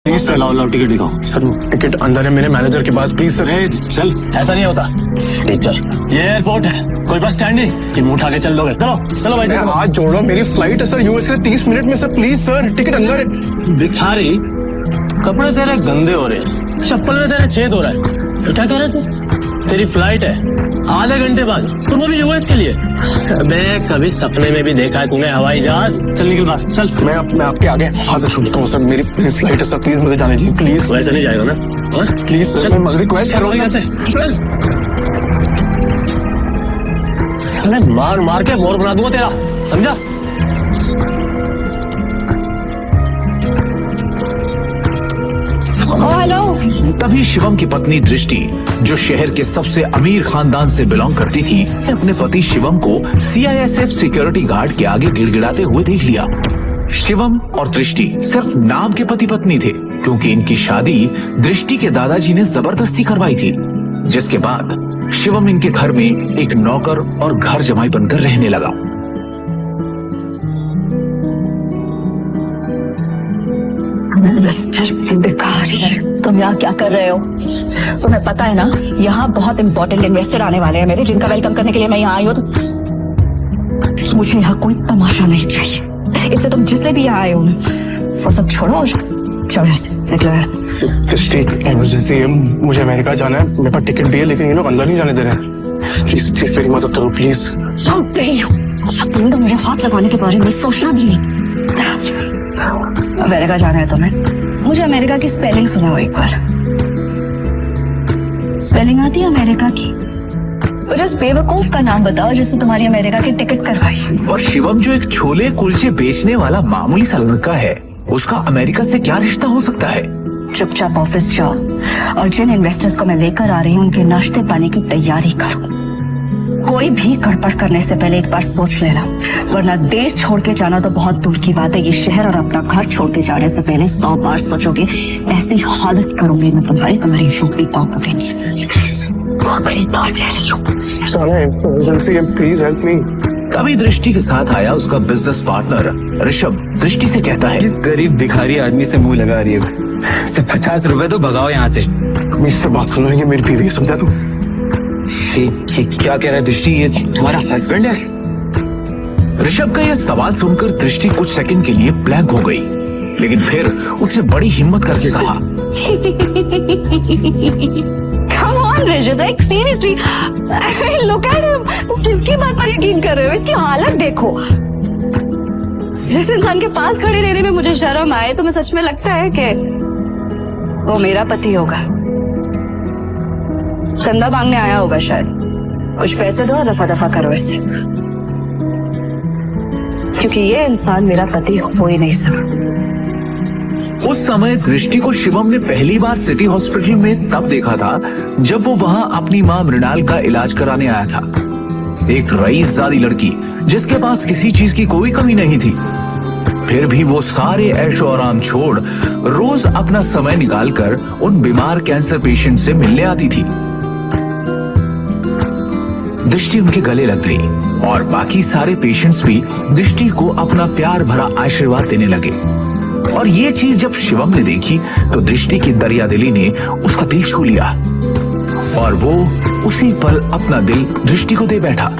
Please sir, लाओ ticket दिखाओ। Sir ticket अंदर है मेरे मैनेजर के पास, प्लीज सर। चल, ऐसा नहीं होता। ठीक चल, ये एयरपोर्ट है, कोई बस स्टैंड नहीं कि मुंह उठा के चल दोगे। चलो चलो भाई, मैं हाथ जोड़ रहा हूँ, मेरी फ्लाइट है सर यूएस से 30 मिनट में सर, प्लीज सर टिकट अंदर है। भिखारी, कपड़े तेरे गंदे हो रहे हैं, चप्पल में तेरे छेद हो रहा है, तो क्या कह रहे थे? तेरी फ्लाइट है आधे घंटे बाद, और वो भी यूएस के लिए। अबे कभी सपने में भी देखा है तूने हवाई जहाज? चल निकल बाहर, चल। मैं आपके आगे हाथ जोड़ता हूँ सर, मेरी फ्लाइट है सर, प्लीज मुझे जाने दीजिए प्लीज। वैसे नहीं जाएगा ना? प्लीज सर, मैं रिक्वेस्ट कर रहा हूँ सर। चल, मार मार के मोर बना दूंगा तेरा, समझा? हेलो। तभी शिवम की पत्नी दृष्टि, जो शहर के सबसे अमीर खानदान से बिलोंग करती थी, अपने पति शिवम को सीआईएसएफ सिक्योरिटी गार्ड के आगे गिड़गिड़ाते हुए देख लिया। शिवम और दृष्टि सिर्फ नाम के पति पत्नी थे, क्योंकि इनकी शादी दृष्टि के दादाजी ने जबरदस्ती करवाई थी, जिसके बाद शिवम इनके घर में एक नौकर और घर जमाई बनकर रहने लगा। तुम यहाँ क्या कर रहे हो? तुम्हें पता है ना, यहाँ बहुत इंपॉर्टेंट इन्वेस्टर आने वाले हैं मेरे, जिनका वेलकम करने के लिए मैं यहाँ आई हूँ। तो मुझे यहाँ कोई तमाशा नहीं चाहिए, इससे तुम जिससे भी यहाँ आए हो ना, वो सब छोड़ो और चलो यहाँ से, निकलो यहाँ से। दृष्टि, इमरजेंसी है, मुझे अमेरिका जाना है, मेरे पास टिकट भी है, लेकिन ये लोग अंदर नहीं जाने दे रहे हैं। प्लीज प्लीज मेरी मदद करो प्लीज। तुमने मुझे हाथ लगाने के बारे में सोचना भी नहीं। अमेरिका जाना है तुम्हें? मुझे अमेरिका की स्पेलिंग सुनाओ एक बार। स्पेलिंग आती है अमेरिका की? मुझे उस बेवकूफ का नाम बताओ जिसने तुम्हारी अमेरिका की टिकट करवाई। और शिवम जो एक छोले कुलचे बेचने वाला मामूली सा लड़का है, उसका अमेरिका से क्या रिश्ता हो सकता है? चुपचाप ऑफिस जाओ और जिन इन्वेस्टर्स को मैं लेकर आ रही हूँ उनके नाश्ते पानी की तैयारी करो। कोई भी गड़बड़ करने से पहले एक बार सोच लेना, वरना देश छोड़ के जाना तो बहुत दूर की बात है, ये शहर और अपना घर छोड़ के जाने से पहले 100 बार सोचोगे। ऐसी हालत करूंगी मैं तुम्हारी नौकरी पाप उठेगी। आखिरी बार कह रही हूँ, इमरजेंसी है, प्लीज हेल्प मी। तभी दृष्टि के साथ आया उसका बिजनेस पार्टनर ऋषभ दृष्टि से कहता है, इस गरीब भिखारी आदमी से मुंह लगा रही है, सिर्फ 50 रुपए तो भगाओ यहाँ से। इससे बात सुनो, ये मेरी बीवी है, समझा तू? ये क्या कह रहा है दृष्टि, ये तुम्हारा हस्बैंड है? ऋषभ का यह सवाल सुनकर दृष्टि कुछ सेकंड के लिए ब्लैंक हो गई, लेकिन फिर उसने बड़ी हिम्मत करके कहा, Come on Rishabh, like seriously, look at him. तुम किसकी बात पर यकीन कर रहे हो? इसकी हालत देखो। जिस इंसान के पास खड़े रहने में मुझे शर्म आए, तो मैं सच में लगता है कि वो मेरा पति होगा। चंदा मांगने आया होगा शायद, कुछ पैसे दो और रफा दफा करो इससे, क्योंकि ये इंसान मेरा पति हो ही नहीं सकता। उस समय दृष्टि को शिवम ने पहली बार सिटी हॉस्पिटल में तब देखा था जब वो वहां अपनी मां मृणाल का इलाज कराने आया था। एक रईसजादी लड़की जिसके पास किसी चीज की कोई कमी नहीं थी, फिर भी वो सारे ऐशो आराम छोड़ रोज अपना समय निकालकर उन बीमार कैंसर पेशेंट से मिलने आती थी। दृष्टि उनके गले लग गई और बाकी सारे पेशेंट्स भी दृष्टि को अपना प्यार भरा आशीर्वाद देने लगे। और ये चीज जब शिवम ने देखी तो दृष्टि की दरियादिली ने उसका दिल छू लिया और वो उसी पल अपना दिल दृष्टि को दे बैठा।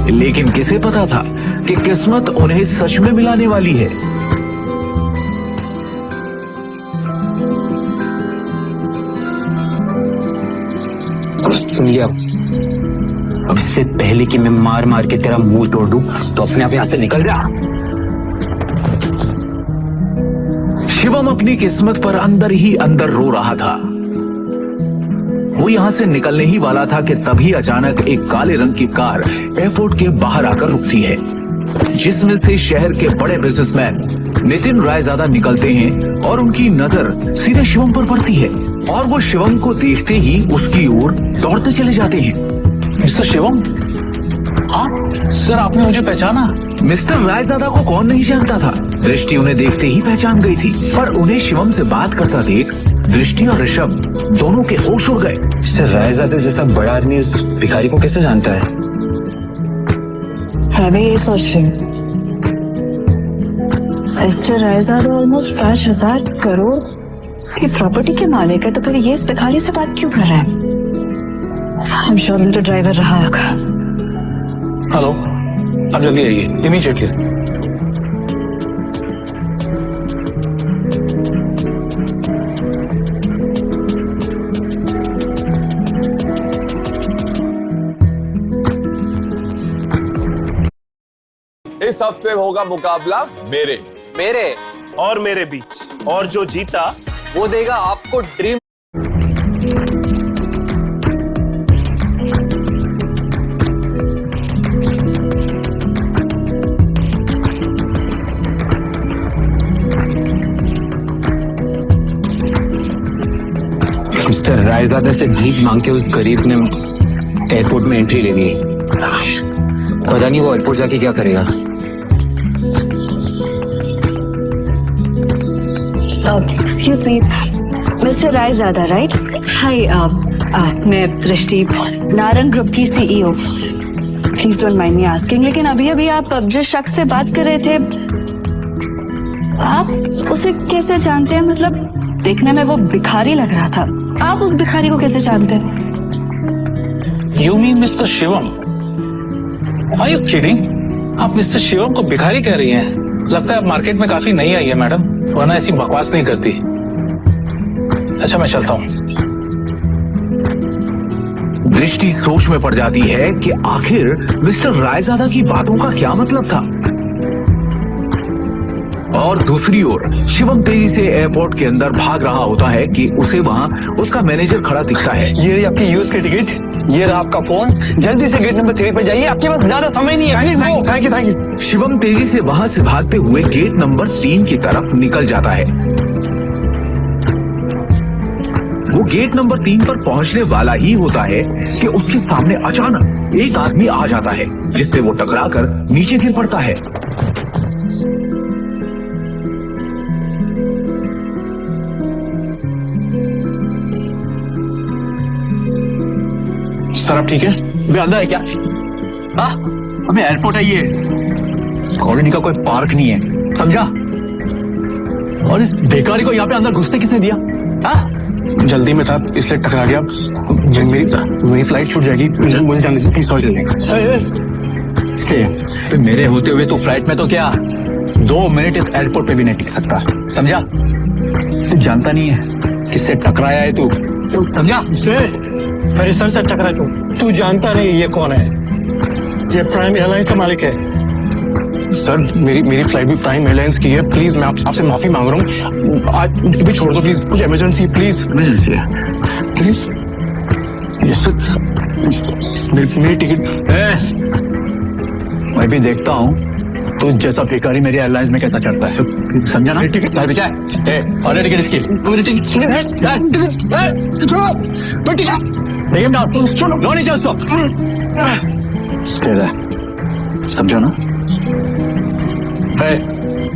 लेकिन किसे पता था कि किस्मत उन्हें सच में मिलाने वाली है। सुन लिया, अब इससे पहले कि मैं मार मार के तेरा मुंह तोड़ दूं, तो अपने आप यहाँ से निकल जा। शिवम अपनी किस्मत पर अंदर ही अंदर रो रहा था। वो यहाँ से निकलने ही वाला था कि तभी अचानक एक काले रंग की कार एयरपोर्ट के बाहर आकर रुकती है, जिसमें से शहर के बड़े बिजनेसमैन नितिन रायजादा निकलते हैं और उनकी नजर सीधे शिवम पर पड़ती है और वो शिवम को देखते ही उसकी ओर दौड़ते चले जाते हैं। मिस्टर शिवम? हाँ सर, आपने मुझे पहचाना? मिस्टर रायजादा को कौन नहीं जानता था। दृष्टि उन्हें देखते ही पहचान गई थी, पर उन्हें शिवम से बात करता देख दृष्टि और ऋषभ दोनों के होश उड़ गए। मिस्टर रायजादा जैसा बड़ा आदमी उस भिखारी को कैसे जानता है? मैं भी यही सोच रही हूँ। मिस्टर रायजादा ऑलमोस्ट 5,000 करोड़ ये प्रॉपर्टी के मालिक है तो फिर ये इस भिखारी से बात क्यों कर रहा है? आई एम श्योर उनका ड्राइवर रहा होगा। हेलो, आप जल्दी आइए इमीडिएटली। इस हफ्ते होगा मुकाबला मेरे और मेरे बीच, और जो जीता वो देगा आपको ड्रीम। मिस्टर रायजादा से भीख मांग के उस गरीब ने एयरपोर्ट में एंट्री ले ली। पता नहीं वो एयरपोर्ट जाके क्या करेगा। Excuse me, mister Raizada right? Hi, मैं दृष्टि, नारंग ग्रुप की CEO. Please don't mind me asking, लेकिन अभी अभी आप जिस शख्स से बात कर रहे थे, आप उसे कैसे जानते हैं? मतलब देखने में वो भिखारी लग रहा था, आप उस भिखारी को कैसे जानते हैं? You mean mister Shivam? Are you kidding? आप मिस्टर शिवम को भिखारी कह रही हैं? लगता है आप मार्केट में काफी नई आई है मैडम, वरना ऐसी बकवास नहीं करती। अच्छा मैं चलता हूँ। दृष्टि सोच में पड़ जाती है कि आखिर मिस्टर रायजादा की बातों का क्या मतलब था। और दूसरी ओर शिवम तेजी से एयरपोर्ट के अंदर भाग रहा होता है कि उसे वहां उसका मैनेजर खड़ा दिखता है। ये रही आपकी यूएस की टिकट, ये रहा आपका फोन, जल्दी से गेट नंबर 3 पे जाइए, आपके पास ज्यादा समय नहीं है। Thank you. शिवम तेजी से वहां से भागते हुए गेट नंबर 3 की तरफ निकल जाता है। वो गेट नंबर 3 पर पहुंचने वाला ही होता है कि उसके सामने अचानक एक आदमी आ जाता है, जिससे वो टकराकर नीचे गिर पड़ता है। सर आप ठीक है? अबे अंदर है क्या? हाँ, अबे एयरपोर्ट है ये, कॉलोनी का कोई पार्क नहीं है, समझा? और इस बेकारी को यहाँ पे अंदर घुसने किसने दिया? हाँ? जल्दी में था इसलिए टकरा गया। मेरी फ्लाइट छूट जाएगी, मुझे जाने दीजिए प्लीज। सॉरी। इसके मेरे होते हुए तो फ्लाइट में तो क्या 2 मिनट इस एयरपोर्ट पे भी नहीं टिक सकता, समझा? तू जानता नहीं है किससे टकराया है तू, समझा? मेरे सर से टकरा तू जानता नहीं ये कौन है? ये प्राइम एयरलाइंस का मालिक है। सर मेरी फ्लाइट भी प्राइम एयरलाइंस की है, प्लीज मैं आपसे माफी मांग रहा हूँ, आज भी छोड़ दो प्लीज, कुछ इमरजेंसी प्लीज। इमरजेंसी है प्लीज। मेरी टिकट। मैं भी देखता हूँ तू जैसा भिखारी मेरी एयरलाइंस में कैसा चढ़ता है, समझा ना? टिकट साहब क्या है? और टिकट इसकी लो नीचे उसको, समझो ना?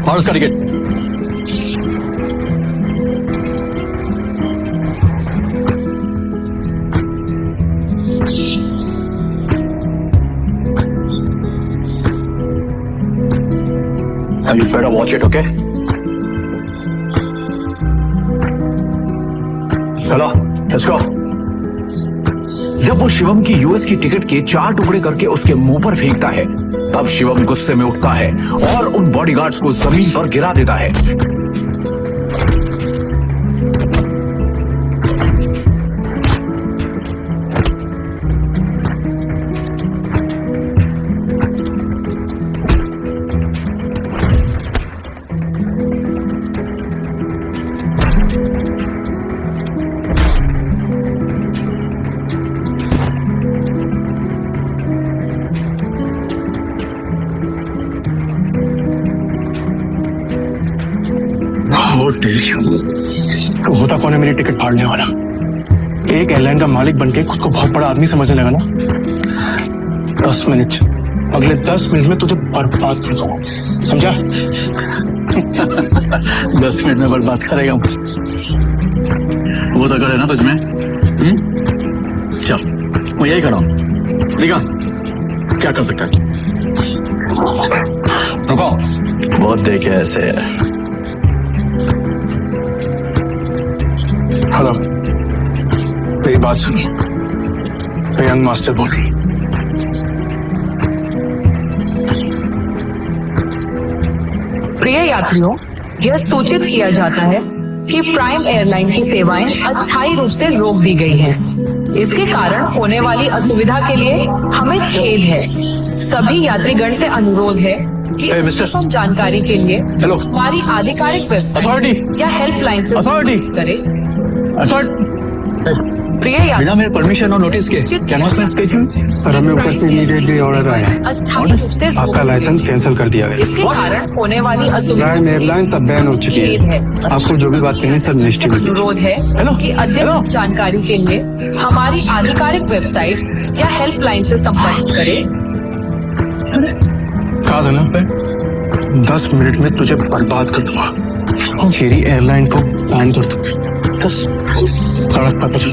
और उसका ticket you better watch it, okay? चलो, let's go. जब वो शिवम की यूएस की टिकट के 4 टुकड़े करके उसके मुंह पर फेंकता है, तब शिवम गुस्से में उठता है और उन बॉडीगार्ड्स को जमीन पर गिरा देता है। तो होता कौन है मेरी टिकट फाड़ने वाला? एक एयरलाइन का मालिक बनके खुद को बहुत बड़ा आदमी समझने लगा ना। 10 मिनट, अगले 10 मिनट में तुझे बर्बाद कर दूंगा, समझा? 10 मिनट में बर्बाद करेगा मुझे, वो तो करे ना तुझमें। चल मैं यही खड़ा हूं, दिखा क्या कर सकता है। रुको, बहुत देखे ऐसे। बात सुनी, यंग मास्टर बोल रही। प्रिय यात्रियों, यह सूचित किया जाता है कि प्राइम एयरलाइन की सेवाएं अस्थायी रूप से रोक दी गई हैं। इसके कारण होने वाली असुविधा के लिए हमें खेद है। सभी यात्रीगण से अनुरोध है कि Hey, mister. अधिकतम जानकारी के लिए Hello. हमारी आधिकारिक वेबसाइट Authority. या हेल्पलाइन से Authority. संपर्क करें। अथॉरिटी प्रिय बिना यात्री, मेरे परमिशन और नोटिस के कैनवास कैसी हुई? सर हमें ऊपर से इमीडिएटली ऑर्डर आया है, अस्थायी रूप से रोक आपका लाइसेंस कैंसिल कर दिया गया। इसके कारण होने वाली असुविधा प्राइम एयरलाइन सब बैन हो चुकी खेद है, है। आपको जो भी बात करनी है सब मिनिस्ट्री में कीजिए। अनुरोध है Hello. कि अद्यतन Hello. जानकारी के लिए हमारी आधिकारिक वेबसाइट या हेल्पलाइन से संपर्क करें। कहा था ना, 10 मिनट में तुझे बर्बाद कर दूंगा, मेरी एयरलाइन को बैन कर दूंगा। सड़क पर पहुंच।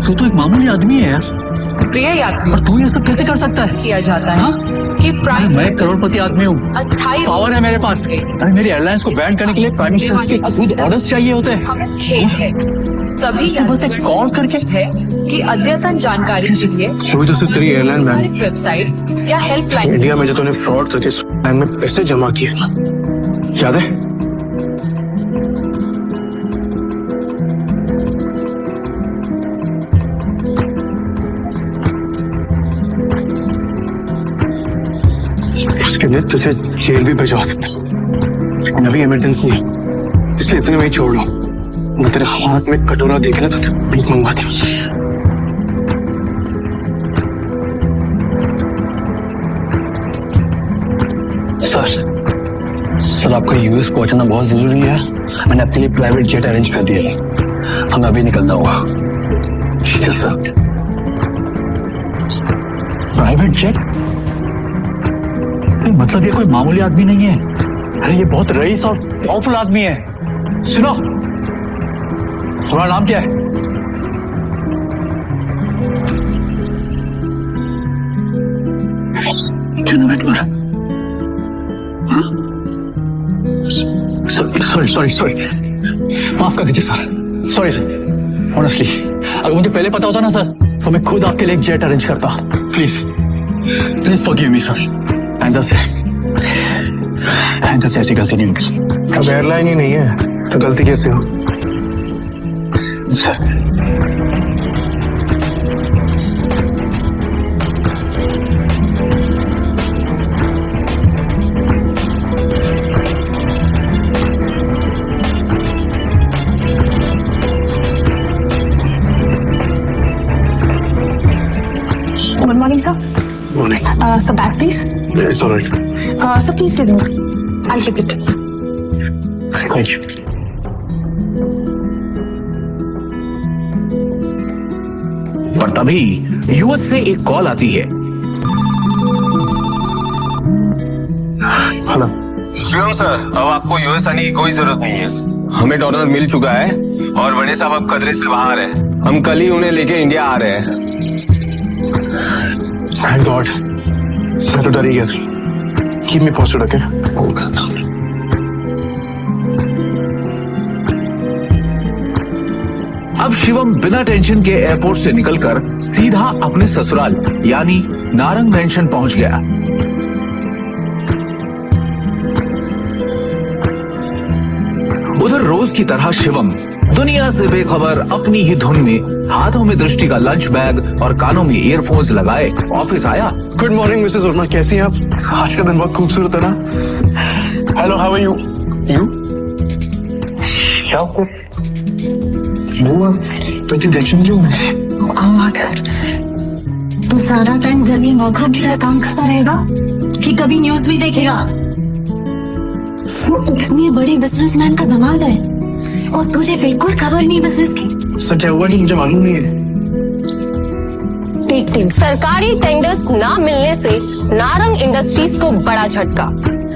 तू तो एक मामूली आदमी है यार, प्रिय यात्री, और तू ये सब कैसे कर सकता है? किया जाता है हाँ? कि प्राइम मैं एक करोड़पति आदमी हूँ, अस्थायी पावर है मेरे पास। अरे मेरी एयरलाइंस को बैन करने के लिए प्राइम मिनिस्टर के खुद ऑर्डर्स चाहिए होते हैं। हमें खेद है। सभी उसको बस एक कॉल करके है कि अद्यतन जानकारी के लिए वही तो सिर्फ तेरी एयरलाइन बैन। हमारी वेबसाइट या हेल्पलाइन इंडिया में जो तूने फ्रॉड करके बैंक में पैसे जमा किए, याद है? उसके लिए तुझे जेल भी भिजवा सकता, लेकिन अभी इमरजेंसी है, इसलिए इतने में ही छोड़ लो। मैं तेरे हाथ में कटोरा देखे ना तो तू भीख मंगवा दे। सर आपका यूएस पहुंचना बहुत जरूरी है। मैंने आपके लिए प्राइवेट जेट अरेंज कर दिया है, हमें अभी निकलना होगा। Sir private jet? मतलब ये कोई मामूली आदमी नहीं है, अरे ये बहुत रईस और पावरफुल आदमी है। सुनो, तुम्हारा नाम क्या है? सॉरी माफ कर दीजिए सर, सॉरी सर। ऑनेस्टली अगर मुझे पहले पता होता ना सर, तो मैं खुद आपके लिए एक जेट अरेंज करता। Please forgive me sir. आइंदा से ऐसी गलती नहीं होगी। अब एयरलाइन ही नहीं है तो गलती कैसे हो? Sir Good morning, sir. Morning. Sir, bag, please. It's all right. Sir, please give me. I'll keep it. Thank you. पर तभी यूएस से एक कॉल आती है। हेलो शिवम सर, अब आपको यूएस आने की कोई जरूरत नहीं है। हमें डॉलर मिल चुका है और बड़े साहब अब खतरे से बाहर है। हम कल ही उन्हें लेके इंडिया आ रहे हैं। थैंक गॉड, मैं तो डर ही गया था। Keep me posted, okay? अब शिवम बिना टेंशन के एयरपोर्ट से निकलकर सीधा अपने ससुराल यानी नारंग मैंशन पहुंच गया। उधर रोज की तरह शिवम दुनिया से बेखबर अपनी ही धुन में, हाथों में दृष्टि का लंच बैग और कानों में ईयरफोन्स लगाए ऑफिस आया। गुड मॉर्निंग मिसेस वर्मा, कैसी हैं आप? आज का दिन बहुत खूबसूरत है ना? Hello, how are you? क्या हुआ? तो टेंशन क्यों है? तू सारा टाइम घर में नौकरों की तरह काम करता रहेगा कि कभी न्यूज भी देखेगा? वो इतने बड़े बिजनेसमैन का दामाद है और तुझे बिल्कुल खबर नहीं बिजनेस की। सर क्या हुआ कि मुझे मालूम नहीं है। सरकारी टेंडर्स ना मिलने से नारंग इंडस्ट्रीज को बड़ा झटका।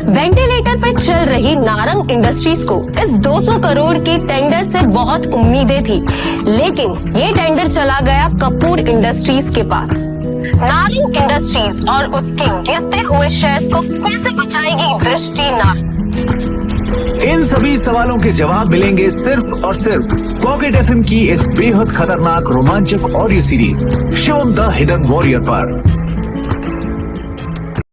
वेंटिलेटर पर चल रही नारंग इंडस्ट्रीज को इस 200 करोड़ के टेंडर से बहुत उम्मीदें थी, लेकिन ये टेंडर चला गया कपूर इंडस्ट्रीज के पास। नारंग इंडस्ट्रीज और उसके गिरते हुए शेयर्स को कैसे बचाएगी दृष्टि नारंग? इन सभी सवालों के जवाब मिलेंगे सिर्फ और सिर्फ पॉकेट एफएम की इस बेहद खतरनाक रोमांचक audio series Shivam the hidden warrior पर।